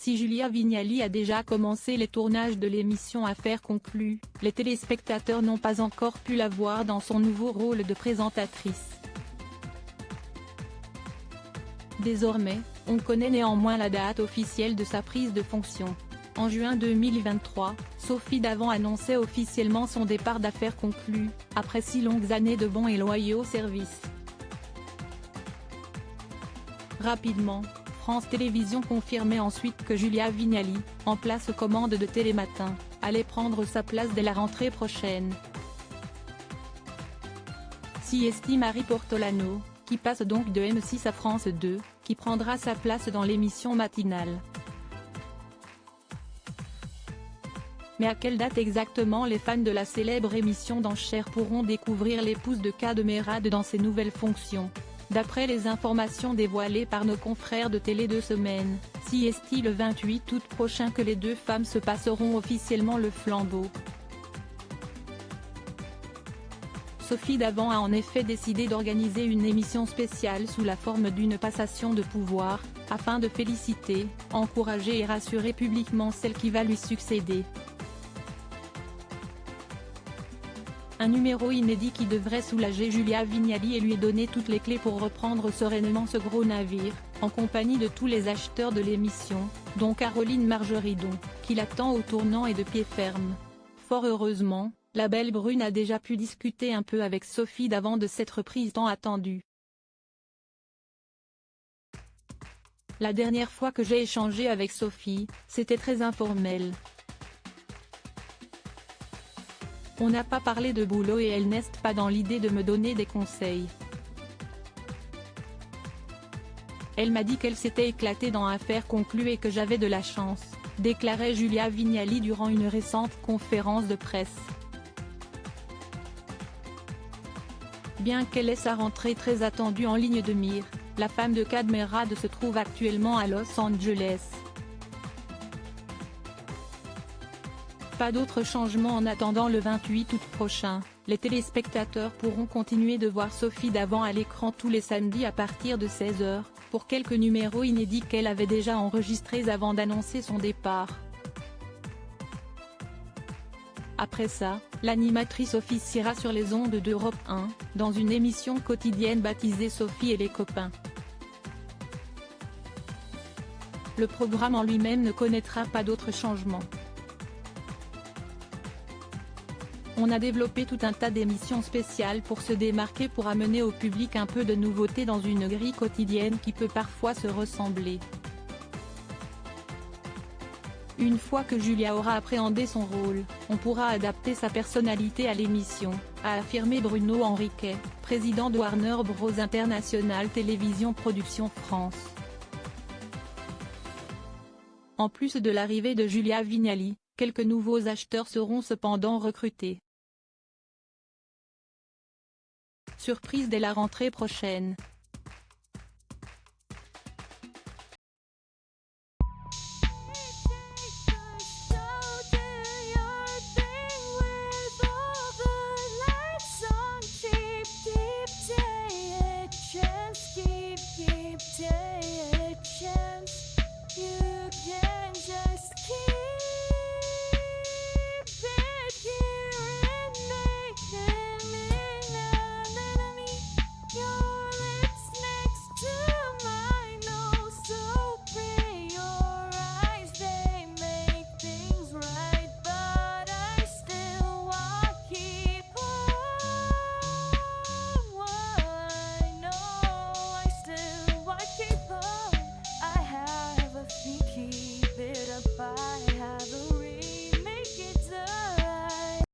Si Julia Vignali a déjà commencé les tournages de l'émission Affaires conclues, les téléspectateurs n'ont pas encore pu la voir dans son nouveau rôle de présentatrice. Désormais, on connaît néanmoins la date officielle de sa prise de fonction. En juin 2023, Sophie Davant annonçait officiellement son départ d'Affaires conclues, après 6 longues années de bons et loyaux services. Rapidement, France Télévisions confirmait ensuite que Julia Vignali, en place aux commandes de Télématin, allait prendre sa place dès la rentrée prochaine. S'y estime Marie Portolano, qui passe donc de M6 à France 2, qui prendra sa place dans l'émission matinale. Mais à quelle date exactement les fans de la célèbre émission d'enchères pourront découvrir l'épouse de Cadmerade dans ses nouvelles fonctions? D'après les informations dévoilées par nos confrères de Télé 2 Semaines, s'y estime le 28 août prochain que les deux femmes se passeront officiellement le flambeau. Sophie Davant a en effet décidé d'organiser une émission spéciale sous la forme d'une passation de pouvoir, afin de féliciter, encourager et rassurer publiquement celle qui va lui succéder. Un numéro inédit qui devrait soulager Julia Vignali et lui donner toutes les clés pour reprendre sereinement ce gros navire, en compagnie de tous les acheteurs de l'émission, dont Caroline Margeridon, qui l'attend au tournant et de pied ferme. Fort heureusement, la belle brune a déjà pu discuter un peu avec Sophie Davant de cette reprise tant attendue. La dernière fois que j'ai échangé avec Sophie, c'était très informel. On n'a pas parlé de boulot et elle n'est pas dans l'idée de me donner des conseils. Elle m'a dit qu'elle s'était éclatée dans Affaires conclues et que j'avais de la chance, déclarait Julia Vignali durant une récente conférence de presse. Bien qu'elle ait sa rentrée très attendue en ligne de mire, la femme de Cadmerade se trouve actuellement à Los Angeles. Pas d'autres changements en attendant le 28 août prochain, les téléspectateurs pourront continuer de voir Sophie Davant à l'écran tous les samedis à partir de 16 h, pour quelques numéros inédits qu'elle avait déjà enregistrés avant d'annoncer son départ. Après ça, l'animatrice officiera sur les ondes d'Europe 1, dans une émission quotidienne baptisée Sophie et les copains. Le programme en lui-même ne connaîtra pas d'autres changements. On a développé tout un tas d'émissions spéciales pour se démarquer, pour amener au public un peu de nouveauté dans une grille quotidienne qui peut parfois se ressembler. Une fois que Julia aura appréhendé son rôle, on pourra adapter sa personnalité à l'émission, a affirmé Bruno Henriquet, président de Warner Bros International Télévision Productions France. En plus de l'arrivée de Julia Vignali, quelques nouveaux acheteurs seront cependant recrutés. Surprise dès la rentrée prochaine.